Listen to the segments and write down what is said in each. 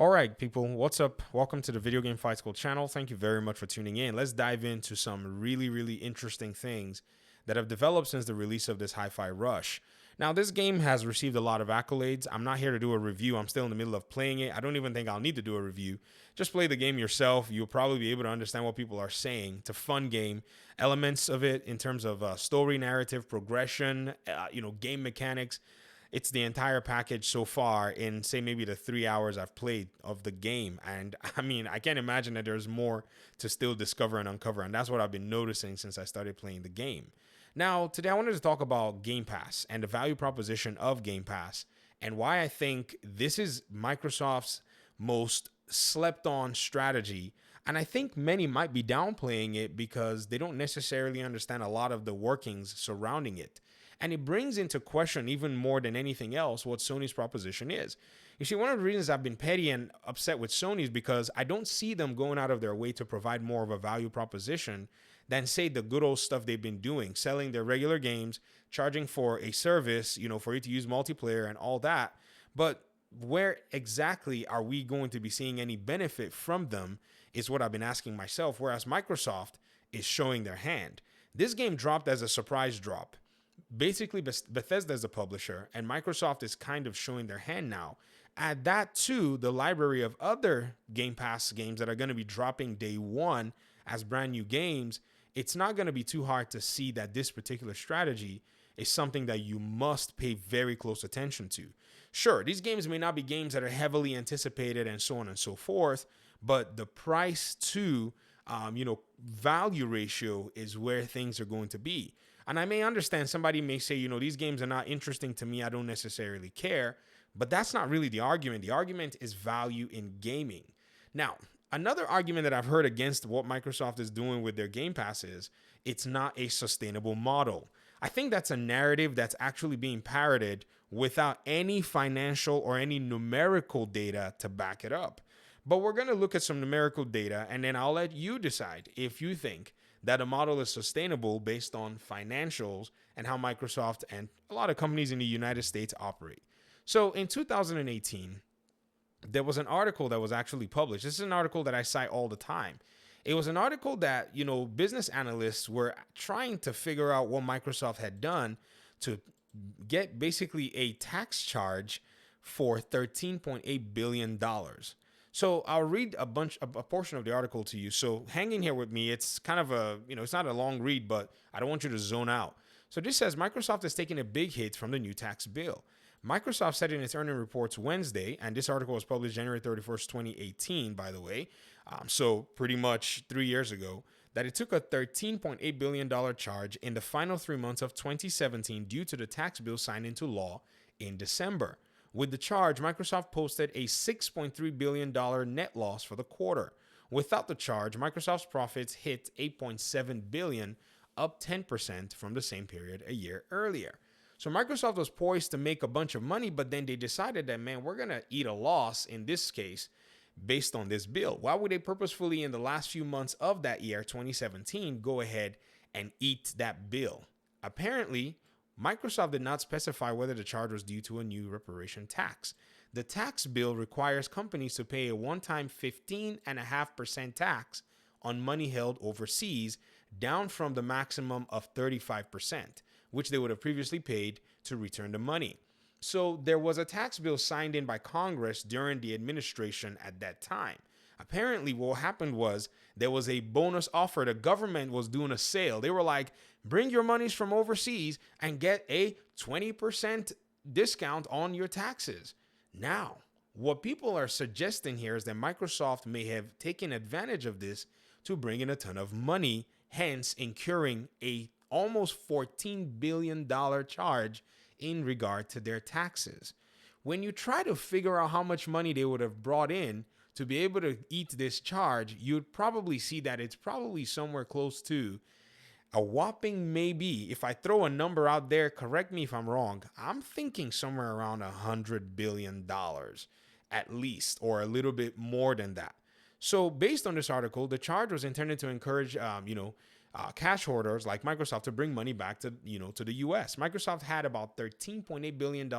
All right, people, what's up? Welcome to the Video Game Fight School channel. Thank you very much for tuning in. Let's dive into some really interesting things that have developed since the release of this Hi-Fi Rush. Now, this game has received a lot of accolades. I'm not here to do a review. I'm still in the middle of playing it. I don't even think I'll need to do a review. Just play the game yourself. You'll probably be able to understand what people are saying. It's a fun game. Elements of it in terms of story, narrative, progression, game mechanics. It's the entire package so far in, say, maybe the 3 hours I've played of the game. And I mean, I can't imagine that there's more to still discover and uncover. And that's what I've been noticing since I started playing the game. Now, today I wanted to talk about Game Pass and the value proposition of Game Pass and why I think this is Microsoft's most slept on strategy. And I think many might be downplaying it because they don't necessarily understand a lot of the workings surrounding it. And it brings into question, even more than anything else, what Sony's proposition is. You see, one of the reasons I've been petty and upset with Sony is because I don't see them going out of their way to provide more of a value proposition than, say, the good old stuff they've been doing, selling their regular games, charging for a service, for you to use multiplayer and all that. But where exactly are we going to be seeing any benefit from them is what I've been asking myself, whereas Microsoft is showing their hand. This game dropped as a surprise drop. Basically, Bethesda is a publisher, and Microsoft is kind of showing their hand now. Add that to the library of other Game Pass games that are going to be dropping day one as brand new games. It's not going to be too hard to see that this particular strategy is something that you must pay very close attention to. Sure, these games may not be games that are heavily anticipated and so on and so forth, but the price to value ratio is where things are going to be. And I may understand somebody may say, these games are not interesting to me. I don't necessarily care. But that's not really the argument. The argument is value in gaming. Now, another argument that I've heard against what Microsoft is doing with their Game Pass is it's not a sustainable model. I think that's a narrative that's actually being parroted without any financial or any numerical data to back it up. But we're going to look at some numerical data, and then I'll let you decide if you think that a model is sustainable based on financials and how Microsoft and a lot of companies in the United States operate. So in 2018, there was an article that was actually published. This is an article that I cite all the time. It was an article that, business analysts were trying to figure out what Microsoft had done to get basically a tax charge for $13.8 billion. So I'll read a portion of the article to you. So hang in here with me. It's kind of it's not a long read, but I don't want you to zone out. So this says Microsoft is taking a big hit from the new tax bill. Microsoft said in its earnings reports Wednesday, and this article was published January 31st, 2018, by the way. So pretty much 3 years ago, that it took a $13.8 billion charge in the final 3 months of 2017 due to the tax bill signed into law in December. With the charge, Microsoft posted a $6.3 billion net loss for the quarter. Without the charge, Microsoft's profits hit $8.7 billion, up 10% from the same period a year earlier. So Microsoft was poised to make a bunch of money, but then they decided that, we're going to eat a loss in this case based on this bill. Why would they purposefully in the last few months of that year, 2017, go ahead and eat that bill? Apparently, Microsoft did not specify whether the charge was due to a new reparation tax. The tax bill requires companies to pay a one-time 15.5% tax on money held overseas, down from the maximum of 35%, which they would have previously paid to return the money. So there was a tax bill signed in by Congress during the administration at that time. Apparently, what happened was there was a bonus offer. The government was doing a sale. They were like, bring your monies from overseas and get a 20% discount on your taxes. Now, what people are suggesting here is that Microsoft may have taken advantage of this to bring in a ton of money, hence incurring a almost $14 billion charge in regard to their taxes. When you try to figure out how much money they would have brought in to be able to eat this charge, you'd probably see that it's probably somewhere close to a whopping, maybe, if I throw a number out there, correct me if I'm wrong, I'm thinking somewhere around $100 billion at least, or a little bit more than that. So based on this article, the charge was intended to encourage, cash hoarders like Microsoft to bring money back to the U.S. Microsoft had about $13.8 billion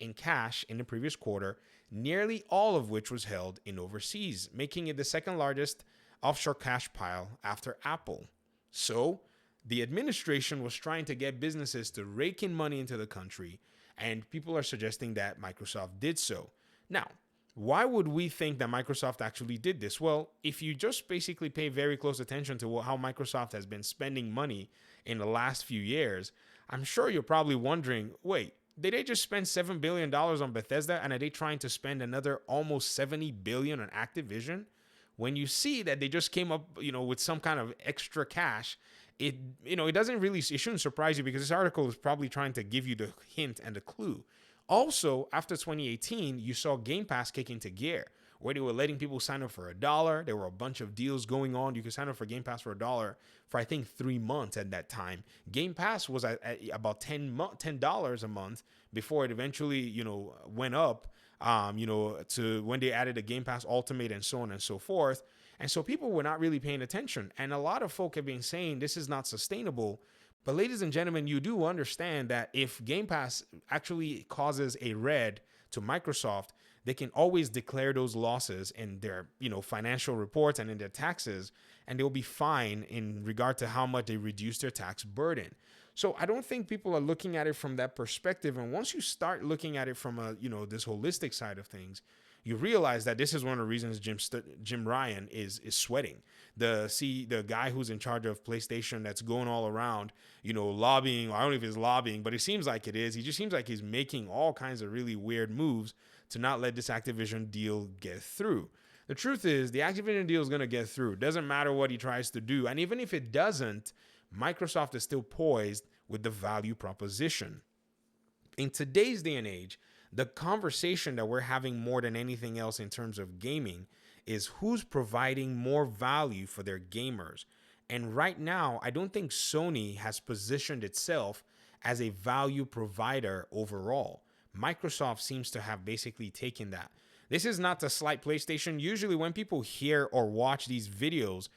in cash in the previous quarter, nearly all of which was held in overseas, making it the second largest offshore cash pile after Apple. So, the administration was trying to get businesses to rake in money into the country, and people are suggesting that Microsoft did so. Now, why would we think that Microsoft actually did this? Well, if you just basically pay very close attention to how Microsoft has been spending money in the last few years, I'm sure you're probably wondering, wait, did they just spend $7 billion on Bethesda, and are they trying to spend another almost $70 billion on Activision? When you see that they just came up, with some kind of extra cash, it doesn't really, it shouldn't surprise you, because this article is probably trying to give you the hint and the clue. Also, after 2018, you saw Game Pass kick into gear, where they were letting people sign up for $1. There were a bunch of deals going on. You could sign up for Game Pass for $1 for, I think, 3 months at that time. Game Pass was at about $10 a month before it eventually, went up, to when they added the Game Pass Ultimate and so on and so forth. And so people were not really paying attention. And a lot of folk have been saying this is not sustainable. But ladies and gentlemen, you do understand that if Game Pass actually causes a red to Microsoft, they can always declare those losses in their, financial reports and in their taxes, and they'll be fine in regard to how much they reduce their tax burden. So I don't think people are looking at it from that perspective. And once you start looking at it from a, this holistic side of things, you realize that this is one of the reasons Jim Ryan is sweating. The guy who's in charge of PlayStation that's going all around, lobbying. I don't know if it's lobbying, but it seems like it is. He just seems like he's making all kinds of really weird moves to not let this Activision deal get through. The truth is, the Activision deal is going to get through. It doesn't matter what he tries to do. And even if it doesn't, Microsoft is still poised with the value proposition. In today's day and age, the conversation that we're having more than anything else in terms of gaming is who's providing more value for their gamers. And right now, I don't think Sony has positioned itself as a value provider overall. Microsoft seems to have basically taken that. This is not to slight PlayStation. Usually when people hear or watch these videos,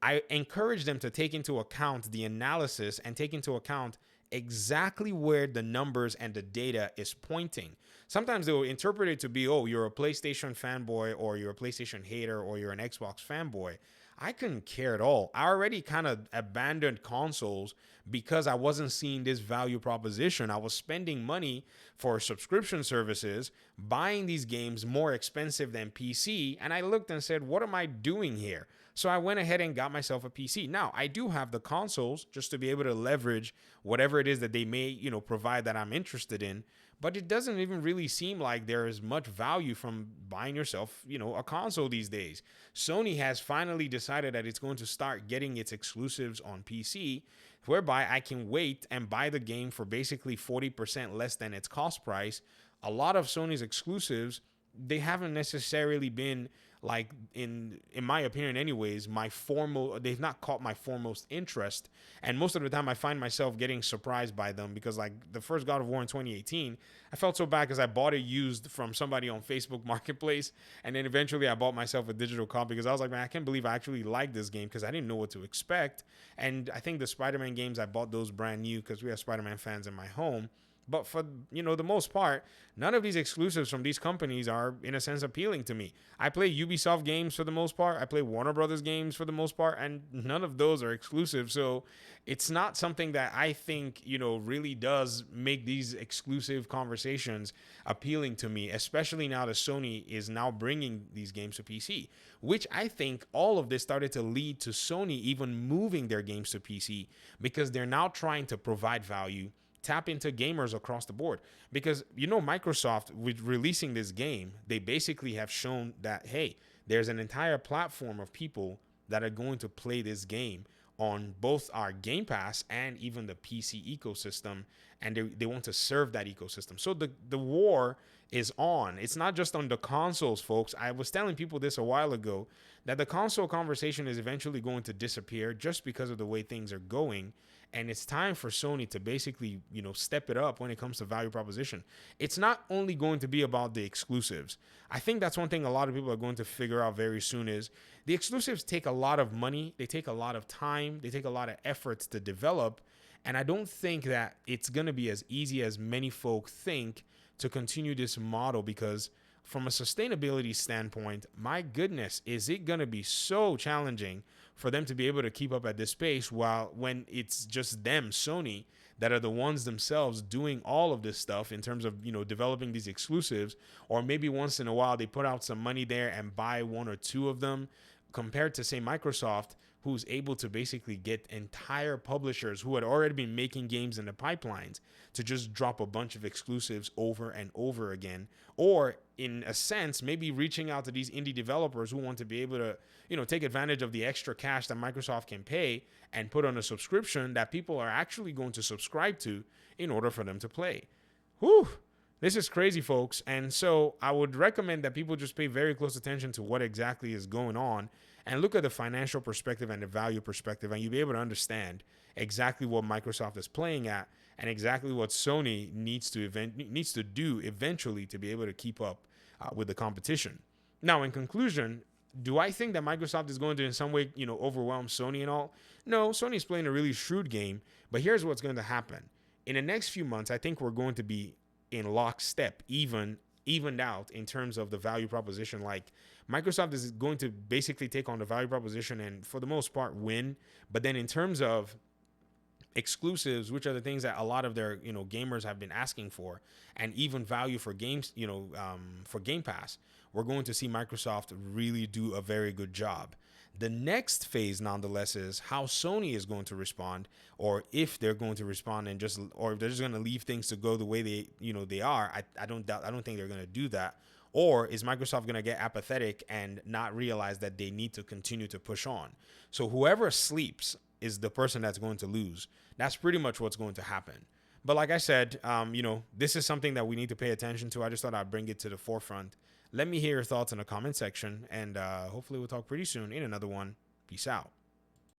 I encourage them to take into account the analysis and take into account exactly where the numbers and the data is pointing. Sometimes they will interpret it to be, oh, you're a PlayStation fanboy, or you're a PlayStation hater, or you're an Xbox fanboy. I couldn't care at all. I already kind of abandoned consoles because I wasn't seeing this value proposition. I was spending money for subscription services, buying these games more expensive than PC, and I looked and said, what am I doing here? So I went ahead and got myself a PC. Now, I do have the consoles just to be able to leverage whatever it is that they may, provide that I'm interested in. But it doesn't even really seem like there is much value from buying yourself, a console these days. Sony has finally decided that it's going to start getting its exclusives on PC, whereby I can wait and buy the game for basically 40% less than its cost price. A lot of Sony's exclusives, they haven't necessarily been, like, in my opinion anyways, they've not caught my foremost interest. And most of the time I find myself getting surprised by them, because like the first God of War in 2018, I felt so bad because I bought it used from somebody on Facebook Marketplace, and then eventually I bought myself a digital copy because I was like, man, I can't believe I actually like this game, because I didn't know what to expect. And I think the Spider-Man games, I bought those brand new because we have Spider-Man fans in my home. But for, the most part, none of these exclusives from these companies are, in a sense, appealing to me. I play Ubisoft games for the most part. I play Warner Brothers games for the most part, and none of those are exclusive. So it's not something that I think, really does make these exclusive conversations appealing to me, especially now that Sony is now bringing these games to PC, which I think all of this started to lead to Sony even moving their games to PC, because they're now trying to provide value, tap into gamers across the board. Because, Microsoft, with releasing this game, they basically have shown that, hey, there's an entire platform of people that are going to play this game on both our Game Pass and even the PC ecosystem, and they want to serve that ecosystem. So the war is on. It's not just on the consoles, folks. I was telling people this a while ago, that the console conversation is eventually going to disappear just because of the way things are going. And it's time for Sony to basically, step it up when it comes to value proposition. It's not only going to be about the exclusives. I think that's one thing a lot of people are going to figure out very soon is the exclusives take a lot of money. They take a lot of time. They take a lot of efforts to develop. And I don't think that it's going to be as easy as many folk think to continue this model, because from a sustainability standpoint, my goodness, is it going to be so challenging for them to be able to keep up at this pace, while when it's just them, Sony, that are the ones themselves doing all of this stuff in terms of, developing these exclusives, or maybe once in a while they put out some money there and buy one or two of them, compared to, say, Microsoft, who's able to basically get entire publishers who had already been making games in the pipelines to just drop a bunch of exclusives over and over again. Or in a sense, maybe reaching out to these indie developers who want to be able to, take advantage of the extra cash that Microsoft can pay and put on a subscription that people are actually going to subscribe to in order for them to play. Whew. This is crazy, folks. And so I would recommend that people just pay very close attention to what exactly is going on and look at the financial perspective and the value perspective, and you'll be able to understand exactly what Microsoft is playing at and exactly what Sony needs to do eventually to be able to keep up with the competition. Now, in conclusion, do I think that Microsoft is going to in some way, overwhelm Sony and all? No, Sony's playing a really shrewd game, but here's what's going to happen. In the next few months, I think we're going to be in lockstep, evened out in terms of the value proposition. Like, Microsoft is going to basically take on the value proposition and for the most part win. But then in terms of exclusives, which are the things that a lot of their gamers have been asking for, and even value for games, for Game Pass, we're going to see Microsoft really do a very good job. The next phase, nonetheless, is how Sony is going to respond, or if they're going to respond or if they're just going to leave things to go the way they are. I don't think they're going to do that. Or is Microsoft going to get apathetic and not realize that they need to continue to push on? So whoever sleeps is the person that's going to lose. That's pretty much what's going to happen. But like I said, this is something that we need to pay attention to. I just thought I'd bring it to the forefront. Let me hear your thoughts in the comment section, and hopefully we'll talk pretty soon in another one. Peace out.